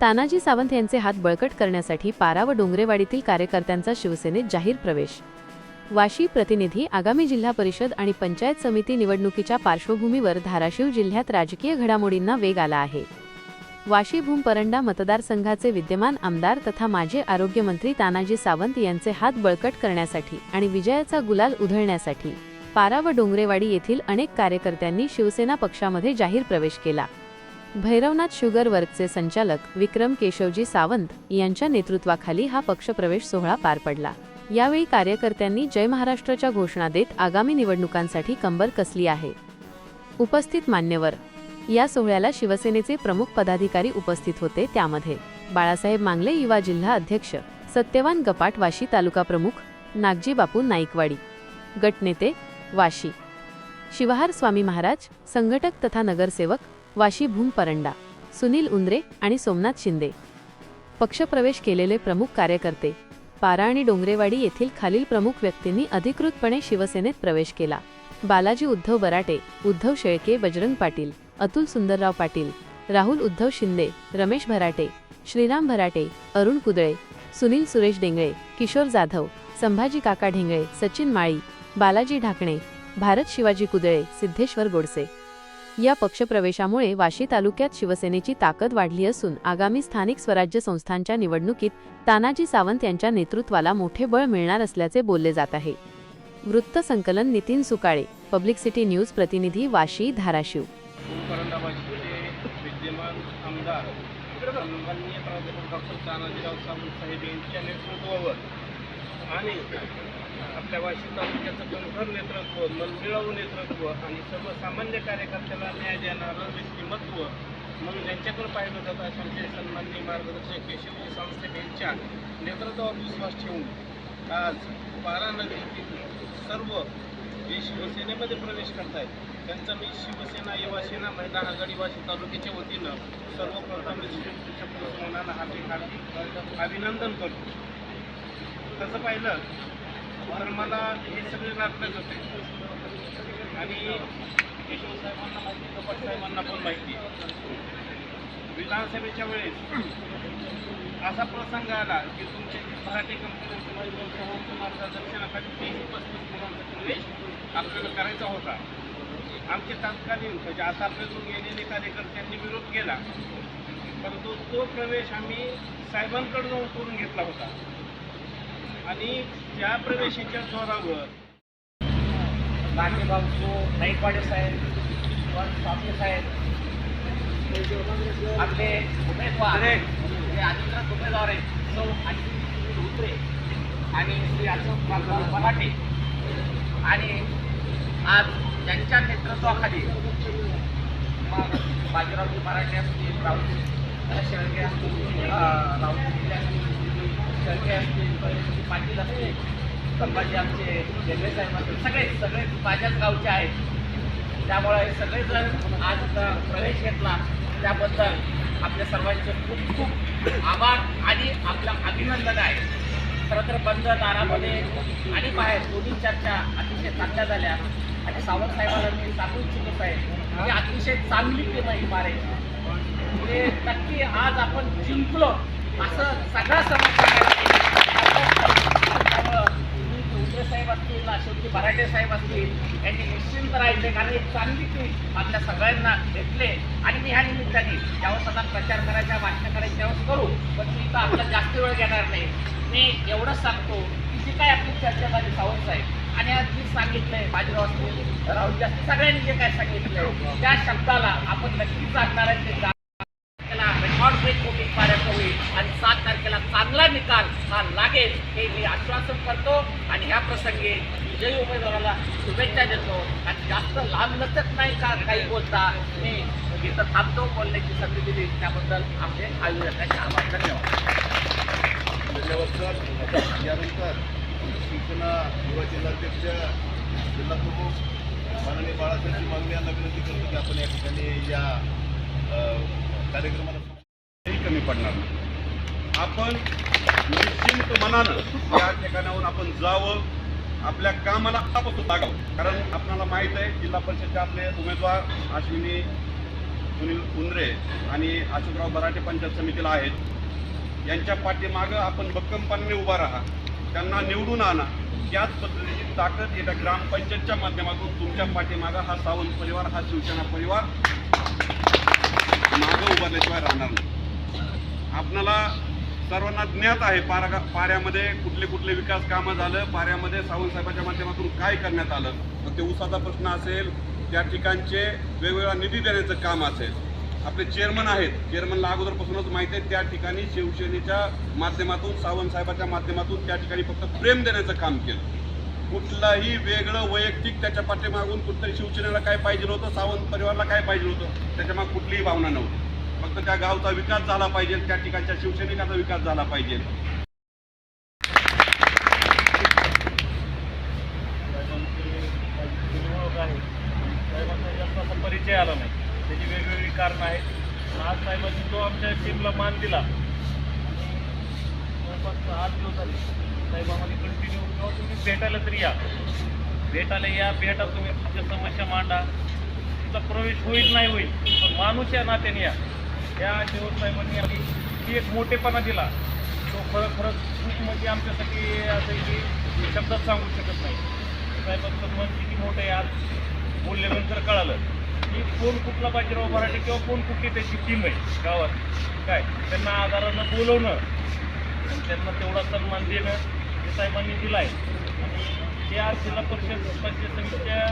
तानाजी सावंत यांचे हात बळकट करण्यासाठी पारा व डोंगरेवाडीतील कार्यकर्त्यांचा शिवसेनेत जाहीर प्रवेश। वाशी प्रतिनिधी। आगामी जिल्हा परिषद आणि पंचायत समिती निवडणुकीच्या पार्श्वभूमीवर धाराशिव जिल्ह्यात राजकीय घडामोडींना वेग आला आहे। वाशी भूम-परंडा मतदारसंघाचे विद्यमान आमदार तथा माजी आरोग्यमंत्री तानाजी सावंत यांचे हात बळकट करण्यासाठी आणि विजयाचा गुलाल उधळण्यासाठी पारा व डोंगरेवाडी येथील अनेक कार्यकर्त्यांनी शिवसेना पक्षामध्ये जाहीर प्रवेश केला। भैरवनाथ शुगर वर्कचे संचालक विक्रम केशवजी सावंत यांच्या नेतृत्वाखाली हा पक्षप्रवेश सोहळा पार पडला। यावेळी कार्यकर्त्यांनी जय महाराष्ट्राच्या घोषणा देत आगामी निवडणुकांसाठी कंबर कसली आहे। उपस्थित मान्यवर। या सोहळ्याला शिवसेनेचे प्रमुख पदाधिकारी उपस्थित होते, त्यामध्ये बाळासाहेब मांगले युवा जिल्हा अध्यक्ष, सत्यवान गपाट वाशी तालुका प्रमुख, नागजी बापू नाईकवाडी गटनेते वाशी, शिवहार स्वामी महाराज संघटक तथा नगरसेवक वाशी भूम-परंडा, सुनील उंद्रे आणि सोमनाथ शिंदे। पक्षप्रवेश केलेले प्रमुख कार्यकर्ते। पारा आणि डोंगरेवाडी येथील खालील प्रमुख व्यक्तींनी अधिकृतपणे शिवसेनेत प्रवेश केला। बालाजी उद्धव बराटे, उद्धव शेळके, बजरंग पाटील, अतुल सुंदरराव पाटील, राहुल उद्धव शिंदे, रमेश भराटे, श्रीराम भराटे, अरुण कुदळे, सुनील सुरेश डेंगळे, किशोर जाधव, संभाजी काका ढेंगळे, सचिन माळी, बालाजी ढाकणे, भारत शिवाजी कुदळे, सिद्धेश्वर गोडसे। या पक्षप्रवेशामुळे वाशी तालुक्यात शिवसेनेची ताकद वाढली असून आगामी स्थानिक स्वराज्य संस्थांच्या निवडणुकीत तानाजी सावंत यांच्या नेतृत्वाला मोठे बळ मिळणार असल्याचे बोलले जात आहे। वृत्त संकलन Nitin Sukale, public city news प्रतिनिधी वाशी धाराशिव। विद्यमान आमदार सन्माननीय डॉक्टर तानाजीराव सावंत साहेब यांच्या नेतृत्वावर आणि आपल्या वाशी तालुक्याचं कणखर नेतृत्व, मनमिळावू नेतृत्व आणि सर्वसामान्य कार्यकर्त्याला न्याय देणारं व्यक्तिमत्व म्हणून ज्यांच्याकडे पाहिलं जातं अशा आमचे सन्माननीय मार्गदर्शक केशवजी सावंत यांच्या नेतृत्वावर विश्वास ठेवून आज पारा नगरीतील सर्व जे शिवसेनेमध्ये प्रवेश करतायत त्यांचा मी शिवसेना युवासेना महिला आघाडी वाशी तालुक्याच्या वतीनं सर्वप्रथम हार्दिक अभिनंदन करतो। तसं पाहिलं तर मला हे सगळे नाटकच होते आणि केशव साहेबांना माहिती, कपाट साहेबांना पण माहिती। विधानसभेच्या वेळेस असा प्रसंग आला की तुमच्या मराठी कंपन्यांच्या मार्गदर्शनाखाली 30-35 मुलांचा प्रवेश आपल्याला करायचा होता। आमचे तत्कालीन म्हणजे आता आपल्याकडून गेलेले कार्यकर्त्यांनी विरोध केला, परंतु तो प्रवेश आम्ही साहेबांकडून जाऊन करून घेतला होता आणि त्या प्रवेशाच्या जोरावर नागेबाबू नाईकवाडे साहेब, स्वामी साहेब, आपले उमेदवार जे अधिकृत उमेदवार आहेत सौ उतरे आणि श्री अशोक मराठे आणि आज त्यांच्या नेतृत्वाखाली बाजीरावजी मराठे असतील, राहुल शेळके असतील, शेळके असतील, पाटील असतील, संभाजी आमचे रेल्वे साहेब असतील, सगळे माझ्याच गावचे आहेत। त्यामुळे हे सगळेजण आज प्रवेश घेतला त्याबद्दल आपल्या सर्वांचे खूप खूप आभार आणि आपलं अभिनंदन आहे। खरं तर बंद दारामध्ये आणि बाहेर दोन्ही चर्चा अतिशय चांगल्या झाल्या आणि सावंत साहेबांना मी सांगू इच्छितो आहे की अतिशय चांगली टीम आहे मारायची, म्हणजे नक्की आज आपण जिंकलो असं सगळा उद्रे साहेब असतील, अशोकजी मराठे साहेब असतील, यांनी निश्चिंत राहायचे कारण एक चांगली टीम आपल्या सगळ्यांना घेतले आणि मी ह्या निमित्ताने ज्यावेळेस आता प्रचार करायचा, भाषण करायचं त्यावेळेस करू, पण मी इथं आपला जास्त वेळ घेणार नाही। मी एवढंच सांगतो की जी काय आपली चर्चा झाली सावंत साहेब आणि आज जी सांगितलंय बाजीराव असतील, राहुल असतील, सगळ्यांनी जे काय सांगितलंय त्या शब्दाला आपण नक्कीच आणणार आहे। रेकॉर्ड ब्रेक वोटिंग पाडायचं होईल आणि 7 तारखेला चांगला निकाल हा लागेल हे मी आश्वासन करतो आणि ह्या प्रसंगी विजयी उमेदवाराला शुभेच्छा देतो आणि जास्त लांब लचक नाही का काही बोलता मी इथं थांबतो। बोलण्याची संधी दिली त्याबद्दल आपले आयोजकांचे आभार। धन्यवाद सर। यानंतर शिवसेना युवा जिल्हाध्यक्ष, जिल्हा प्रमुख माननीय बाळासाहेब मांगले यांना विनंती करतो की आपण या ठिकाणी या कार्यक्रमाला कमी पडणार नाही। आपण निश्चिंत मनानं या ठिकाणाहून आपण जावं, आपल्या कामाला आतापासून लागावं, कारण आपल्याला माहीत आहे जिल्हा परिषदचे आपले उमेदवार अश्विनी सुनील उंद्रे आणि अशोकराव बराटे पंचायत समितीला आहेत. यांच्या पाठीमागं आपण भक्कमपणे उभा राहा, त्यांना निवडून आणा. त्याच पद्धतीची ताकद येत्या ग्रामपंचायतच्या माध्यमातून तुमच्या पाठीमागं हा सावंत परिवार, हा शिवसेना परिवार मागं उभारल्याशिवाय राहणार नाही. आपणाला सर्वांना ज्ञात आहे पाऱ्यामध्ये कुठले विकास कामं झालं, पाऱ्यामध्ये सावंत साहेबांच्या माध्यमातून काय करण्यात आलं. मग ते ऊसाचा प्रश्न असेल, त्या ठिकाणचे वेगवेगळा निधी देण्याचं काम असेल. आपले चेअरमन आहेत, चेअरमनला अगोदरपासूनच माहिती आहे, त्या ठिकाणी शिवसेनेच्या माध्यमातून, सावंत साहेबांच्या माध्यमातून त्या ठिकाणी फक्त प्रेम देण्याचं काम केलं. कुठलाही वेगळं वैयक्तिक त्याच्या पाठीमागून कुठतरी शिवसेनेला काय पाहिजे होतं, सावंत परिवारला काय पाहिजे होतं, त्याच्यामागे कुठलीही भावना नव्हती. फक्त त्या गावचा विकास झाला पाहिजे, त्या ठिकाणच्या शिवसैनिकांचा विकास झाला पाहिजे. साहेबांचा जास्त परिचय आला नाही, त्याची वेगवेगळी कारणं आहेत. आज साहेबांनी जो आमच्या टीमला मान दिला, जवळपास 8 दिवस झाले साहेब आम्हाला कंटिन्यू किंवा तुम्ही भेटायला तरी या, भेटा तुम्ही तुमच्या समस्या मांडा. तुमचा प्रवेश होईल नाही होईल, पण माणूस या नात्याने या. या शेवट साहेबांनी आम्ही ती एक मोठेपणा दिला, तो खरंच खूप म्हणजे आमच्यासाठी असं की शब्दात सांगू शकत नाही. साहेबांचं मन किती मोठं आहे आज बोलल्यानंतर कळालं की कोण कुठला बाजीराव बराटे किंवा कोण कुठली त्याची टीम आहे गावात, काय त्यांना आधारानं बोलवणं आणि त्यांना तेवढा सन्मान देणं हे साहेबांनी दिला आहे. आणि ते आज जिल्हा परिषद पंचायत समितीच्या